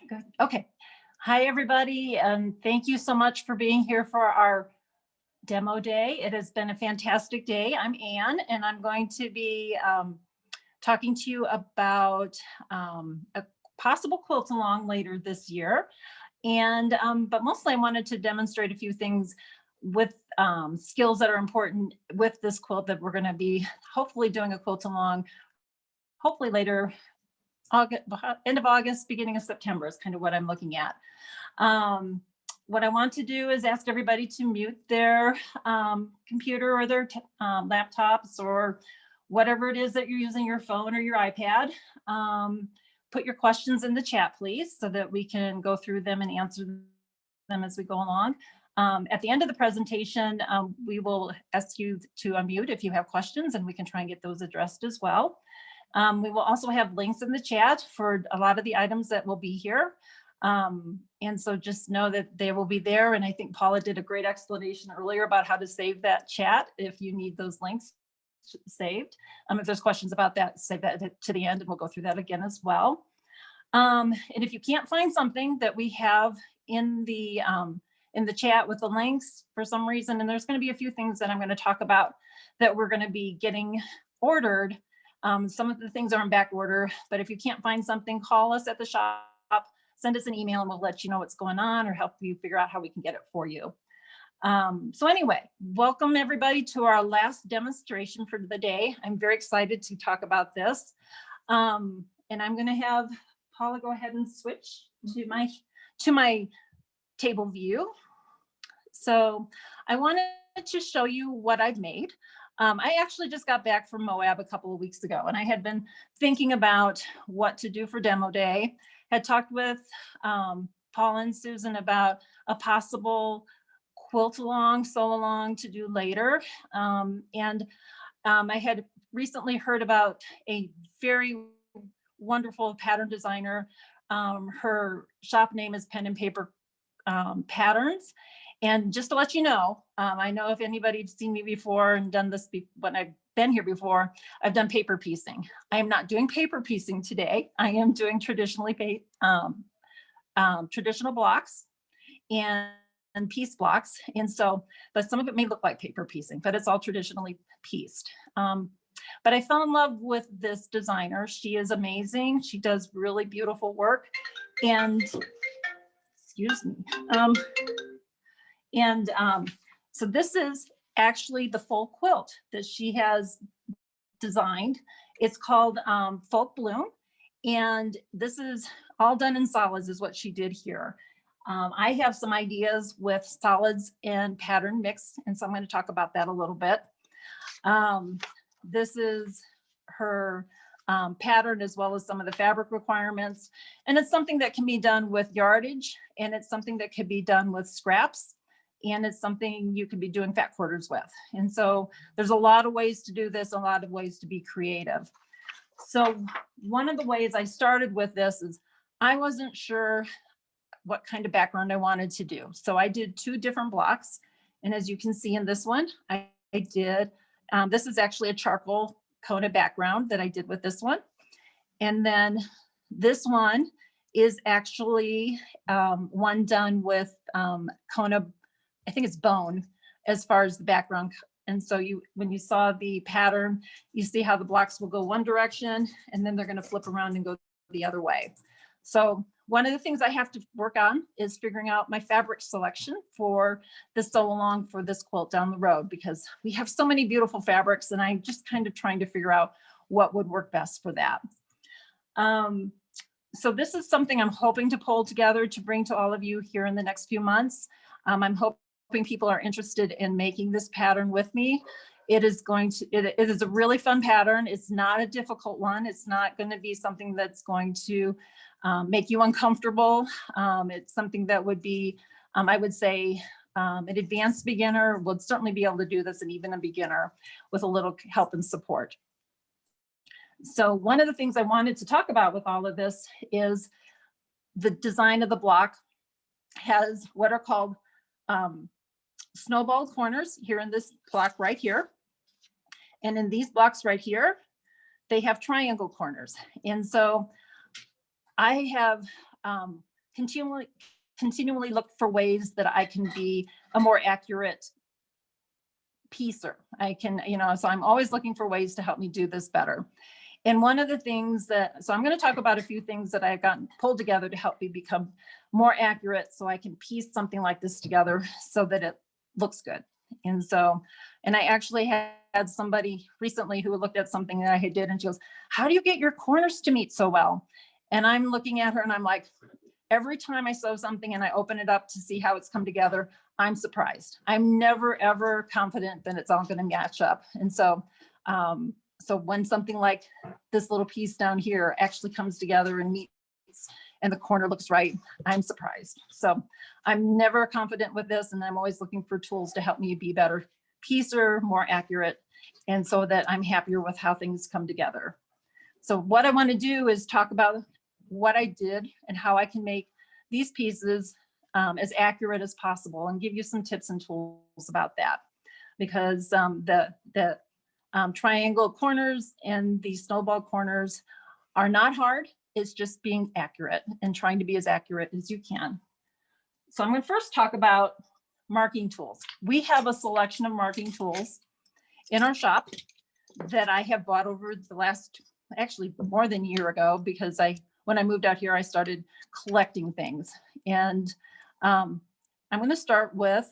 Good. Okay. Hi, everybody, and thank you so much for being here for our demo day. It has been a fantastic day. I'm Anne, and I'm going to be talking to you about a possible quilt along later this year. And but mostly I wanted to demonstrate a few things with skills that are important with this quilt that we're going to be hopefully doing a quilt along, hopefully later August, end of August, beginning of September is kind of what I'm looking at. What I want to do is ask everybody to mute their computer or their laptops or whatever it is that you're using, your phone or your iPad. Put your questions in the chat, please, so that we can go through them and answer them as we go along. At the end of the presentation, we will ask you to unmute if you have questions, and we can try and get those addressed as well. We will also have links in the chat for a lot of the items that will be here. And so just know that they will be there. And I think Paula did a great explanation earlier about how to save that chat if you need those links saved. If there's questions about that, save that to the end and we'll go through that again as well. And if you can't find something that we have in the chat with the links for some reason, and there's going to be a few things that I'm going to talk about that we're going to be getting ordered. Some of the things are in back order, but if you can't find something, call us at the shop, send us an email, and we'll let you know what's going on or help you figure out how we can get it for you. So anyway, welcome everybody to our last demonstration for the day. I'm very excited to talk about this. And I'm going to have Paula go ahead and switch to my table view. So I wanted to show you what I've made. I actually just got back from Moab a couple of weeks ago, and I had been thinking about what to do for demo day. Had talked with Paul and Susan about a possible quilt along, sew along to do later. I had recently heard about a very wonderful pattern designer. Her shop name is Pen and Paper Patterns. And just to let you know, I know if anybody's seen me before and done this when I've been here before, I've done paper piecing. I am not doing paper piecing today. I am doing traditional blocks and piece blocks. And so, but some of it may look like paper piecing, but it's all traditionally pieced. But I fell in love with this designer. She is amazing. She does really beautiful work. And excuse me. So this is actually the full quilt that she has designed. It's called Folk Bloom. And this is all done in solids is what she did here. I have some ideas with solids and pattern mix. And so I'm going to talk about that a little bit. This is her pattern as well as some of the fabric requirements. And it's something that can be done with yardage, and it's something that could be done with scraps. And it's something you could be doing fat quarters with. And so there's a lot of ways to do this, a lot of ways to be creative. So one of the ways I started with this is I wasn't sure what kind of background I wanted to do. So I did 2 different blocks. And as you can see in this one, I did, this is actually a charcoal Kona background that I did with this one. And then this one is actually one done with Kona, I think it's bone as far as the background. And so when you saw the pattern, you see how the blocks will go one direction and then they're going to flip around and go the other way. So one of the things I have to work on is figuring out my fabric selection for the sew along for this quilt down the road, because we have so many beautiful fabrics and I'm just kind of trying to figure out what would work best for that. So this is something I'm hoping to pull together to bring to all of you here in the next few months. I'm hoping people are interested in making this pattern with me. It is a really fun pattern. It's not a difficult one. It's not going to be something that's going to make you uncomfortable. It's something that would be, I would say, an advanced beginner would certainly be able to do this, and even a beginner with a little help and support. So one of the things I wanted to talk about with all of this is the design of the block has what are called Snowball Corners here in this block right here. And in these blocks right here, they have triangle corners. And so I have continually looked for ways that I can be a more accurate piecer. I can, so I'm always looking for ways to help me do this better. And one of the things so I'm going to talk about a few things that I've gotten pulled together to help me become more accurate so I can piece something like this together so that it looks good. And I actually had somebody recently who looked at something that I did and she goes, how do you get your corners to meet so well? And I'm looking at her and I'm like, every time I sew something and I open it up to see how it's come together, I'm surprised. I'm never, ever confident that it's all going to match up. And so when something like this little piece down here actually comes together and meets and the corner looks right, I'm surprised. So I'm never confident with this, and I'm always looking for tools to help me be better piecer, more accurate, and so that I'm happier with how things come together. So what I want to do is talk about what I did and how I can make these pieces as accurate as possible and give you some tips and tools about that. Because the triangle corners and the snowball corners are not hard. It's just being accurate and trying to be as accurate as you can. So I'm going to first talk about marking tools. We have a selection of marking tools in our shop that I have bought over the last, actually more than a year ago, because when I moved out here, I started collecting things. And I'm going to start with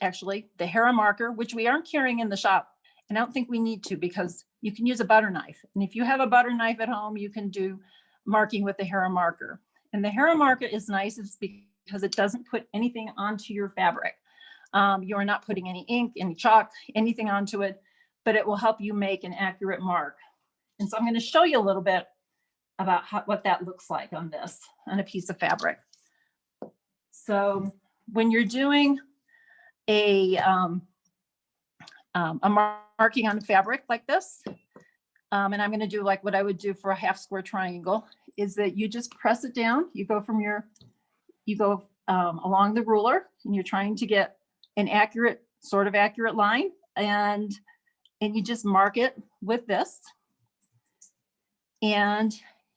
actually the Hera marker, which we aren't carrying in the shop. And I don't think we need to, because you can use a butter knife. And if you have a butter knife at home, you can do marking with the Hera marker. And the Hera marker is nice because it doesn't put anything onto your fabric. You're not putting any ink, any chalk, anything onto it, but it will help you make an accurate mark. And so I'm going to show you a little bit about what that looks like on a piece of fabric. So when you're doing a marking on fabric like this, and I'm going to do like what I would do for a half square triangle, is that you just press it down. You go along the ruler, and you're trying to get an accurate, sort of accurate line, and you just mark it with this, and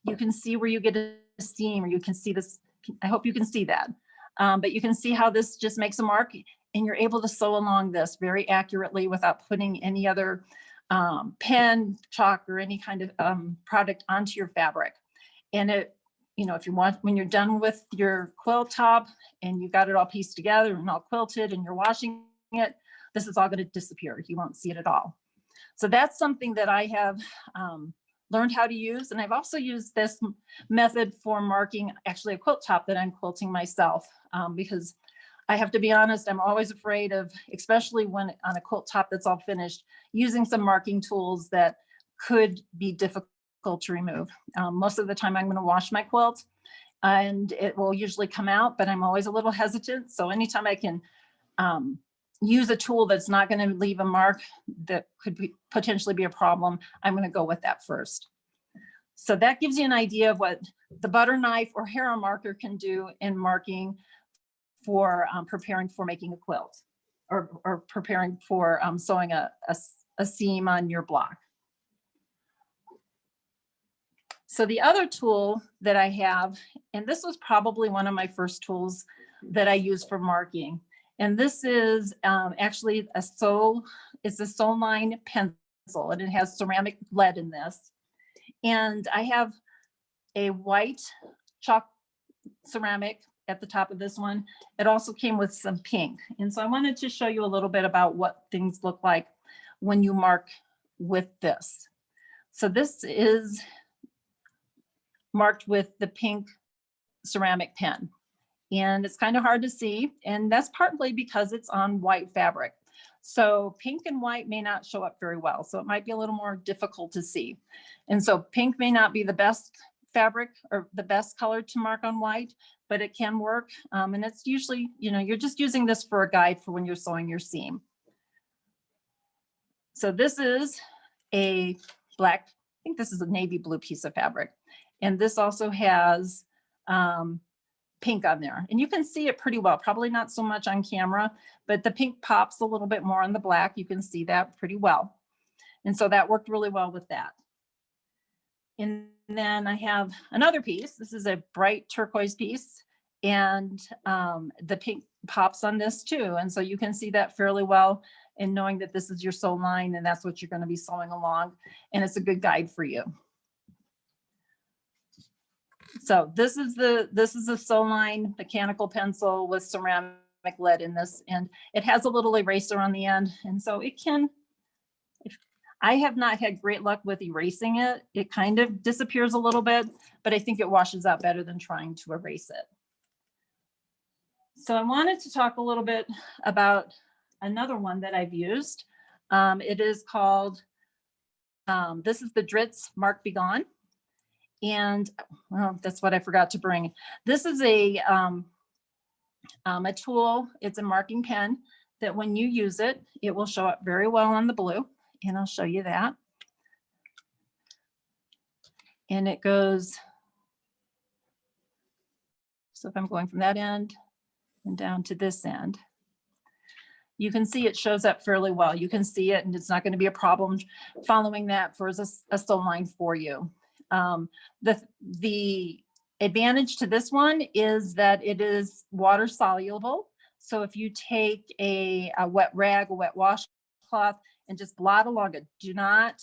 you can see where you get a seam, or you can see this. I hope you can see that, but you can see how this just makes a mark, and you're able to sew along this very accurately without putting any other pen, chalk, or any kind of product onto your fabric. And if you want, when you're done with your quilt top and you got it all pieced together and all quilted and you're washing it, this is all going to disappear. You won't see it at all. So that's something that I have learned how to use. And I've also used this method for marking actually a quilt top that I'm quilting myself, because I have to be honest, I'm always afraid of, especially when on a quilt top that's all finished, using some marking tools that could be difficult to remove. Most of the time I'm going to wash my quilt and it will usually come out, but I'm always a little hesitant. So anytime I can use a tool that's not going to leave a mark that could potentially be a problem, I'm going to go with that first. So that gives you an idea of what the butter knife or Hera marker can do in marking for preparing for making a quilt, or preparing for sewing a seam on your block. So the other tool that I have, and this was probably one of my first tools that I use for marking, and this is actually it's a Sewn line pencil, and it has ceramic lead in this. And I have a white chalk ceramic at the top of this one. It also came with some pink. And so I wanted to show you a little bit about what things look like when you mark with this. So this is marked with the pink ceramic pen. And it's kind of hard to see. And that's partly because it's on white fabric. So pink and white may not show up very well. So it might be a little more difficult to see. And so pink may not be the best fabric or the best color to mark on white, but it can work. And it's usually, you're just using this for a guide for when you're sewing your seam. So this is a black, I think this is a navy blue piece of fabric. And this also has pink on there, and you can see it pretty well, probably not so much on camera, but the pink pops a little bit more on the black. You can see that pretty well. And so that worked really well with that. And then I have another piece. This is a bright turquoise piece, and the pink pops on this too. And so you can see that fairly well in knowing that this is your sew line and that's what you're going to be sewing along. And it's a good guide for you. So this is the sew line mechanical pencil with ceramic lead in this, and it has a little eraser on the end. And so it can, I have not had great luck with erasing it. It kind of disappears a little bit, but I think it washes out better than trying to erase it. So I wanted to talk a little bit about another one that I've used. It is called, this is the Dritz Mark Be Gone. And well, that's what I forgot to bring. This is a tool. It's a marking pen that when you use it, it will show up very well on the blue. And I'll show you that. And it goes, so if I'm going from that end and down to this end, you can see it shows up fairly well. You can see it, and it's not going to be a problem following that for a sew line for you. The advantage to this one is that it is water soluble. So if you take a wet rag, a wet washcloth, and just blot along it, do not,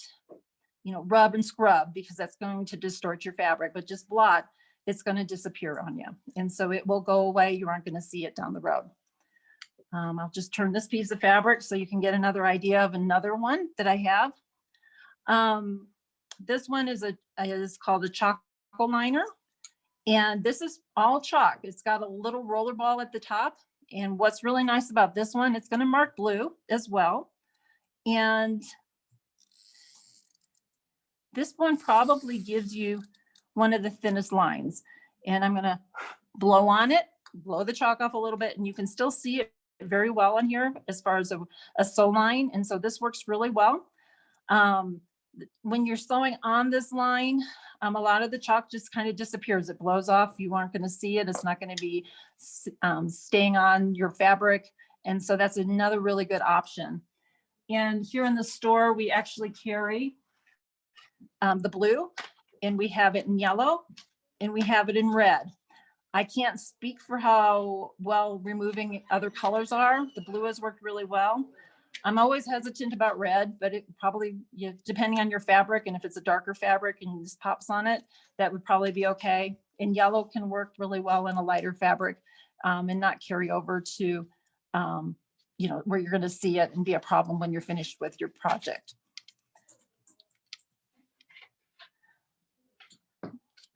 rub and scrub, because that's going to distort your fabric, but just blot, it's going to disappear on you. And so it will go away. You aren't going to see it down the road. I'll just turn this piece of fabric so you can get another idea of another one that I have. This one is called a chalk liner, and this is all chalk. It's got a little roller ball at the top, and what's really nice about this one, it's going to mark blue as well. And this one probably gives you one of the thinnest lines, and I'm going to blow on it, blow the chalk off a little bit, and you can still see it very well on here as far as a sew line. And so this works really well. When you're sewing on this line, a lot of the chalk just kind of disappears. It blows off. You aren't going to see it. It's not going to be staying on your fabric. And so that's another really good option. And here in the store, we actually carry the blue, and we have it in yellow, and we have it in red. I can't speak for how well removing other colors are. The blue has worked really well. I'm always hesitant about red, but it probably, depending on your fabric, and if it's a darker fabric and just pops on it, that would probably be okay. And yellow can work really well in a lighter fabric and not carry over to, where you're going to see it and be a problem when you're finished with your project.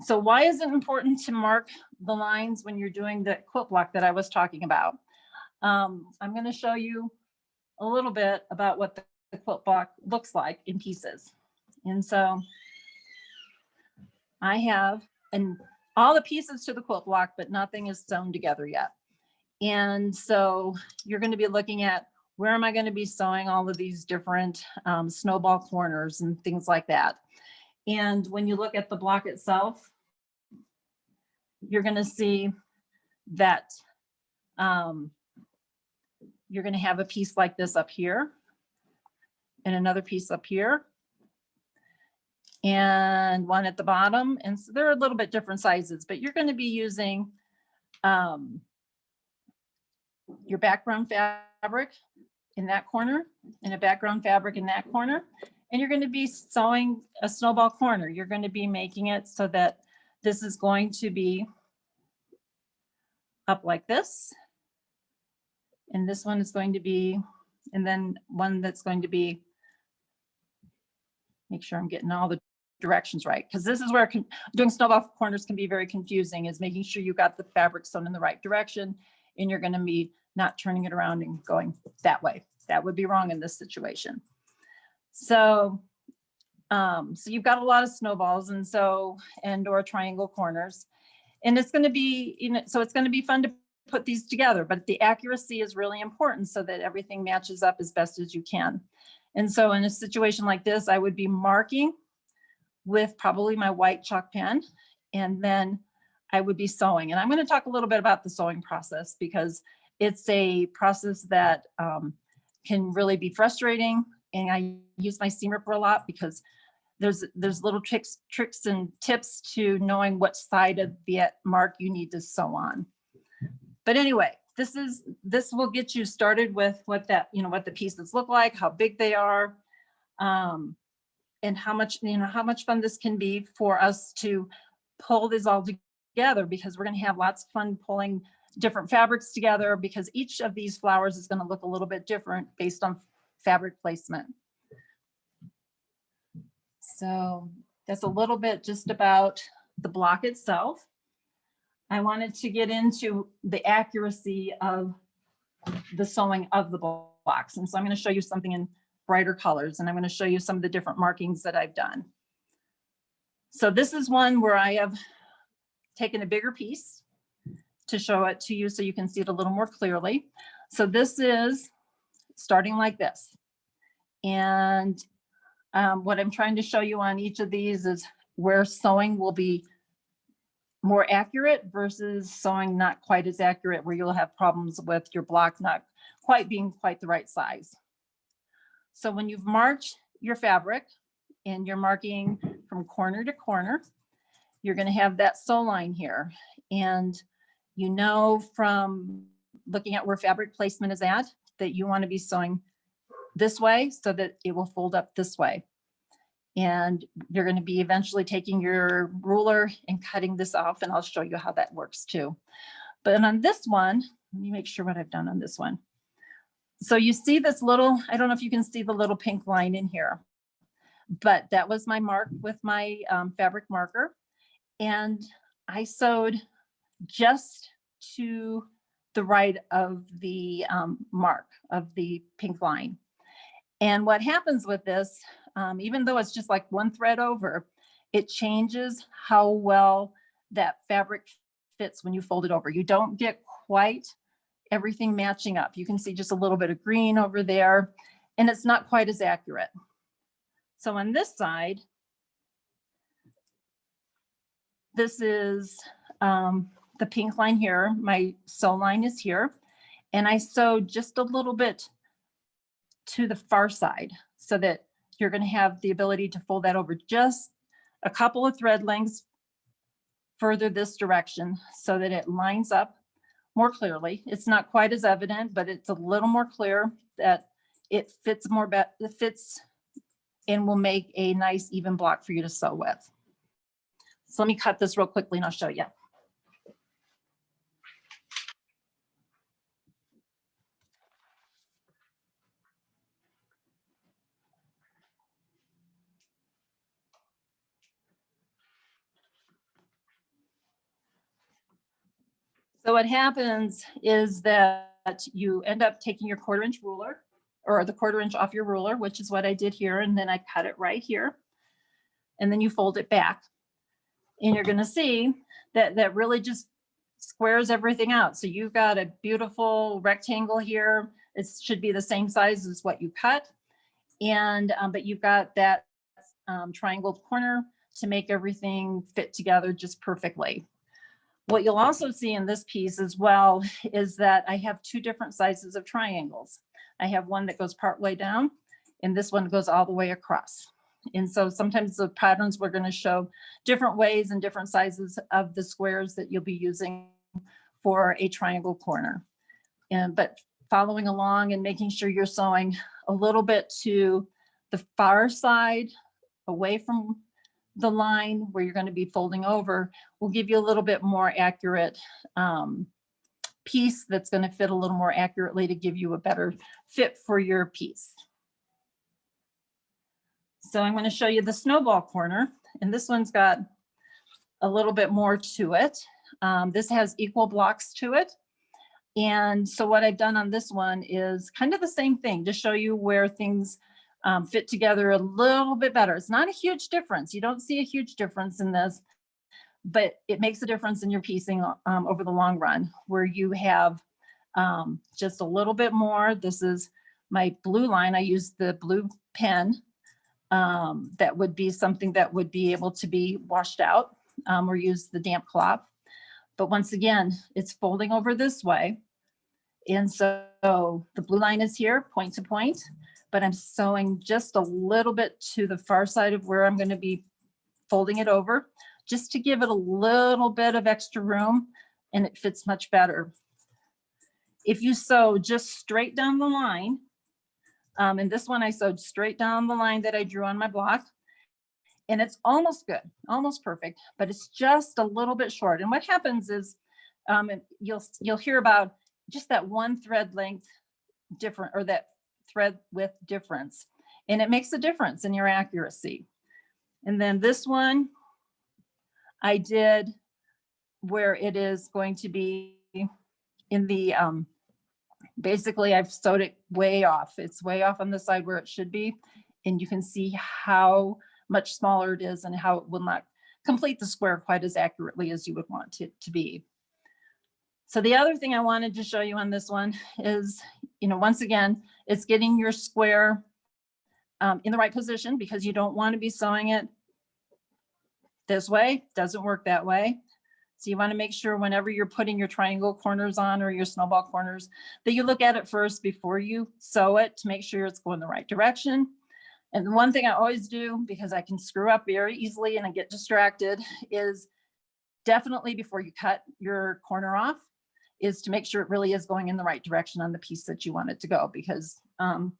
So why is it important to mark the lines when you're doing the quilt block that I was talking about? I'm going to show you a little bit about what the quilt block looks like in pieces. And so I have all the pieces to the quilt block, but nothing is sewn together yet. And so you're going to be looking at, where am I going to be sewing all of these different snowball corners and things like that. And when you look at the block itself, you're going to see that you're going to have a piece like this up here and another piece up here and one at the bottom. And so they're a little bit different sizes, but you're going to be using your background fabric in that corner and a background fabric in that corner. And you're going to be sewing a snowball corner. You're going to be making it so that this is going to be up like this. And this one is going to be, and then one that's going to be, make sure I'm getting all the directions right, because this is where doing snowball corners can be very confusing, is making sure you got the fabric sewn in the right direction, and you're going to be not turning it around and going that way. That would be wrong in this situation. So, so you've got a lot of snowballs or triangle corners, and it's going to be, so it's going to be fun to put these together, but the accuracy is really important so that everything matches up as best as you can. And so in a situation like this, I would be marking with probably my white chalk pen, and then I would be sewing. And I'm going to talk a little bit about the sewing process because it's a process that can really be frustrating. And I use my seam ripper a lot because there's little tricks and tips to knowing what side of the mark you need to sew on. But anyway, this will get you started with what the pieces look like, how big they are, and how much fun this can be for us to pull this all together, because we're going to have lots of fun pulling different fabrics together, because each of these flowers is going to look a little bit different based on fabric placement. So that's a little bit just about the block itself. I wanted to get into the accuracy of the sewing of the blocks. And so I'm going to show you something in brighter colors, and I'm going to show you some of the different markings that I've done. So this is one where I have taken a bigger piece to show it to you so you can see it a little more clearly. So this is starting like this. And what I'm trying to show you on each of these is where sewing will be more accurate versus sewing not quite as accurate, where you'll have problems with your block not quite being quite the right size. So when you've marked your fabric and you're marking from corner to corner, you're going to have that sew line here. And you know from looking at where fabric placement is at that you want to be sewing this way so that it will fold up this way. And you're going to be eventually taking your ruler and cutting this off, and I'll show you how that works too. But on this one, let me make sure what I've done on this one. So you see this little, I don't know if you can see the little pink line in here, but that was my mark with my fabric marker. And I sewed just to the right of the mark of the pink line. And what happens with this, even though it's just like one thread over, it changes how well that fabric fits when you fold it over. You don't get quite everything matching up. You can see just a little bit of green over there, and it's not quite as accurate. So on this side, this is the pink line here. My sew line is here, and I sewed just a little bit to the far side so that you're going to have the ability to fold that over just a couple of thread lengths further this direction so that it lines up more clearly. It's not quite as evident, but it's a little more clear that it fits more, it fits and will make a nice even block for you to sew with. So let me cut this real quickly and I'll show you. So what happens is that you end up taking your 1/4 inch ruler, or the 1/4 inch off your ruler, which is what I did here. And then I cut it right here. And then you fold it back. And you're going to see that that really just squares everything out. So you've got a beautiful rectangle here. It should be the same size as what you cut. And but you've got that triangled corner to make everything fit together just perfectly. What you'll also see in this piece as well is that I have 2 different sizes of triangles. I have one that goes part way down, and this one goes all the way across. And so sometimes the patterns we're going to show different ways and different sizes of the squares that you'll be using for a triangle corner. But following along and making sure you're sewing a little bit to the far side away from the line where you're going to be folding over will give you a little bit more accurate piece that's going to fit a little more accurately to give you a better fit for your piece. So I'm going to show you the Snowball Corner, and this one's got a little bit more to it. This has equal blocks to it. And so what I've done on this one is kind of the same thing to show you where things fit together a little bit better. It's not a huge difference. You don't see a huge difference in this, but it makes a difference in your piecing over the long run, where you have just a little bit more. This is my blue line. I use the blue pen. That would be something that would be able to be washed out or use the damp cloth. But once again, it's folding over this way. And so the blue line is here, point to point, but I'm sewing just a little bit to the far side of where I'm going to be folding it over, just to give it a little bit of extra room, and it fits much better. If you sew just straight down the line, and this one I sewed straight down the line that I drew on my block, and it's almost good, almost perfect, but it's just a little bit short. And what happens is you'll hear about just that one thread length different, or that thread width difference, and it makes a difference in your accuracy. And then this one I did where it is going to be in the basically I've sewed it way off. It's way off on the side where it should be, and you can see how much smaller it is and how it will not complete the square quite as accurately as you would want it to be. So the other thing I wanted to show you on this one is, once again, it's getting your square in the right position, because you don't want to be sewing it this way. Doesn't work that way. So you want to make sure whenever you're putting your triangle corners on, or your snowball corners, that you look at it first before you sew it to make sure it's going the right direction. And the one thing I always do, because I can screw up very easily and I get distracted, is definitely before you cut your corner off, is to make sure it really is going in the right direction on the piece that you want it to go, because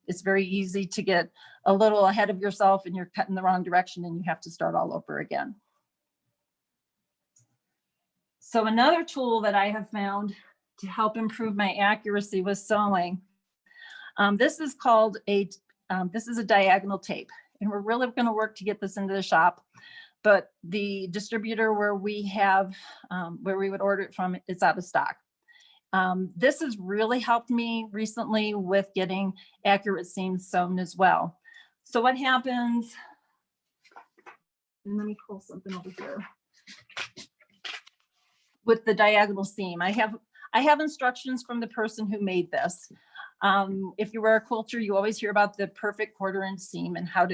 it's very easy to get a little ahead of yourself and you're cutting the wrong direction and you have to start all over again. So another tool that I have found to help improve my accuracy with sewing, this is called this is a diagonal tape, and we're really going to work to get this into the shop. But the distributor where we have, where we would order it from, is out of stock. This has really helped me recently with getting accurate seams sewn as well. So what happens, and let me pull something over here. With the diagonal seam, I have instructions from the person who made this. If you were a quilter, you always hear about the perfect 1/4 inch seam and how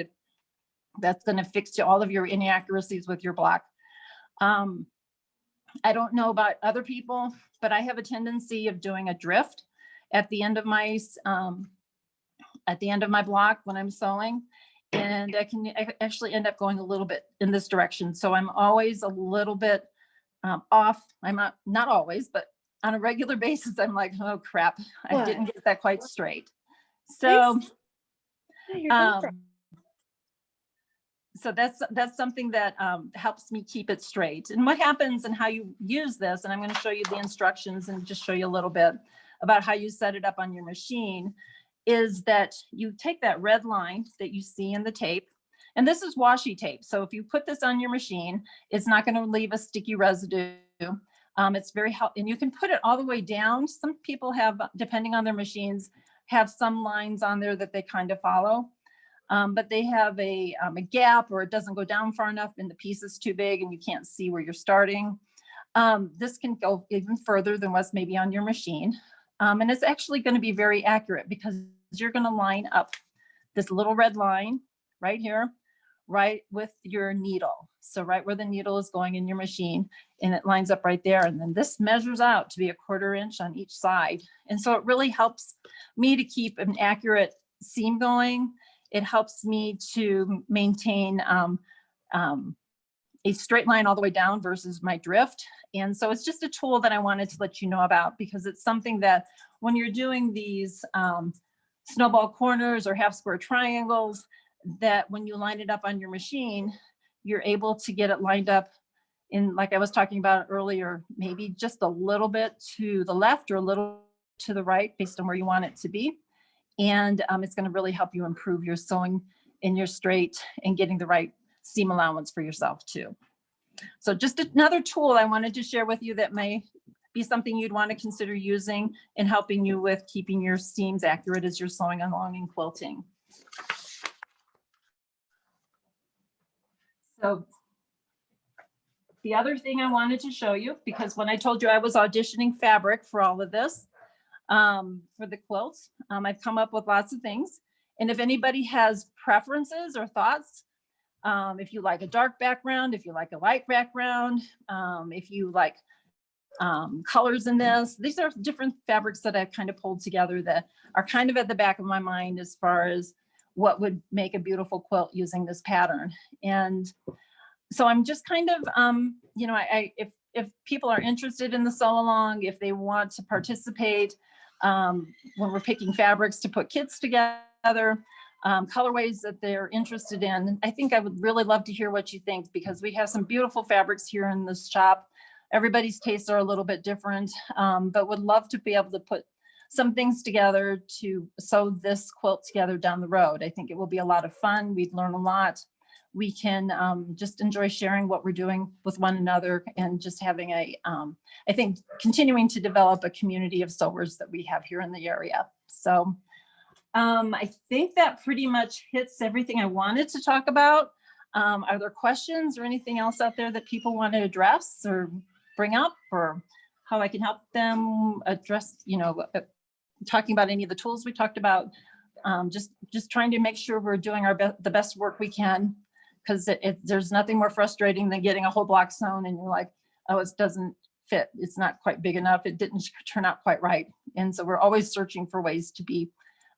that's going to fix to all of your inaccuracies with your block. I don't know about other people, but I have a tendency of doing a drift at the end of my block when I'm sewing, and I actually end up going a little bit in this direction. So I'm always a little bit off. I'm not always, but on a regular basis, I'm like, oh crap, I didn't get that quite straight. So, so that's something that helps me keep it straight. And what happens and how you use this, and I'm going to show you the instructions and just show you a little bit about how you set it up on your machine, is that you take that red line that you see in the tape, and this is washi tape. So if you put this on your machine, it's not going to leave a sticky residue. It's very helpful, and you can put it all the way down. Some people have, depending on their machines, have some lines on there that they kind of follow. But they have a gap, or it doesn't go down far enough and the piece is too big and you can't see where you're starting. This can go even further than what's maybe on your machine. And it's actually going to be very accurate, because you're going to line up this little red line right here, right with your needle. So right where the needle is going in your machine, and it lines up right there. And then this measures out to be a 1/4 inch on each side. And so it really helps me to keep an accurate seam going. It helps me to maintain a straight line all the way down versus my drift. And so it's just a tool that I wanted to let you know about, because it's something that when you're doing these snowball corners or half square triangles, that when you line it up on your machine, you're able to get it lined up in, like I was talking about earlier, maybe just a little bit to the left or a little to the right based on where you want it to be. And it's going to really help you improve your sewing in your straight and getting the right seam allowance for yourself too. So just another tool I wanted to share with you that may be something you'd want to consider using in helping you with keeping your seams accurate as you're sewing along and quilting. So the other thing I wanted to show you, because when I told you I was auditioning fabric for all of this, for the quilts, I've come up with lots of things. And if anybody has preferences or thoughts, if you like a dark background, if you like a light background, if you like colors in this. These are different fabrics that I've kind of pulled together that are kind of at the back of my mind as far as what would make a beautiful quilt using this pattern. And so I'm just kind of, you know, if people are interested in the sew along, if they want to participate when we're picking fabrics to put kits together, colorways that they're interested in, I think I would really love to hear what you think, because we have some beautiful fabrics here in this shop. Everybody's tastes are a little bit different, but would love to be able to put some things together to sew this quilt together down the road. I think it will be a lot of fun. We'd learn a lot. We can just enjoy sharing what we're doing with one another, and just having a, I think, continuing to develop a community of sewers that we have here in the area. So I think that pretty much hits everything I wanted to talk about. Are there questions or anything else out there that people want to address or bring up, or how I can help them address, you know, talking about any of the tools we talked about? Just trying to make sure we're doing the best work we can, because there's nothing more frustrating than getting a whole block sewn and you're like, oh, it doesn't fit. It's not quite big enough. It didn't turn out quite right. And so we're always searching for ways to be,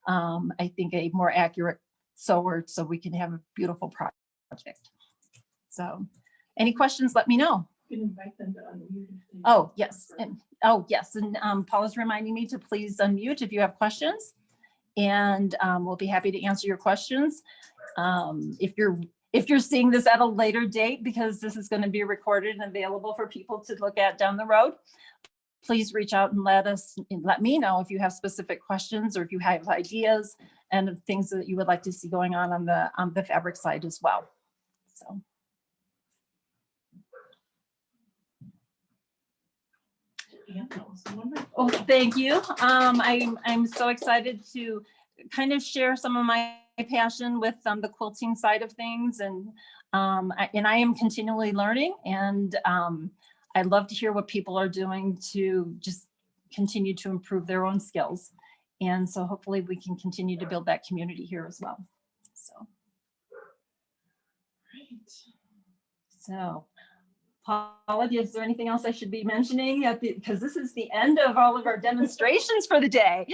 I think, a more accurate sewer, so we can have a beautiful project. So any questions, let me know. You can invite them to unmute. Oh, yes. And, oh, yes. And Paula's reminding me to please unmute if you have questions, and we'll be happy to answer your questions. If you're seeing this at a later date, because this is going to be recorded and available for people to look at down the road, please reach out and let me know if you have specific questions, or if you have ideas and things that you would like to see going on the fabric side as well. So. Oh, thank you. I'm so excited to kind of share some of my passion with the quilting side of things, and I am continually learning, and I'd love to hear what people are doing to just continue to improve their own skills. And so hopefully we can continue to build that community here as well. So, right. So, Paula, is there anything else I should be mentioning? Because this is the end of all of our demonstrations for the day.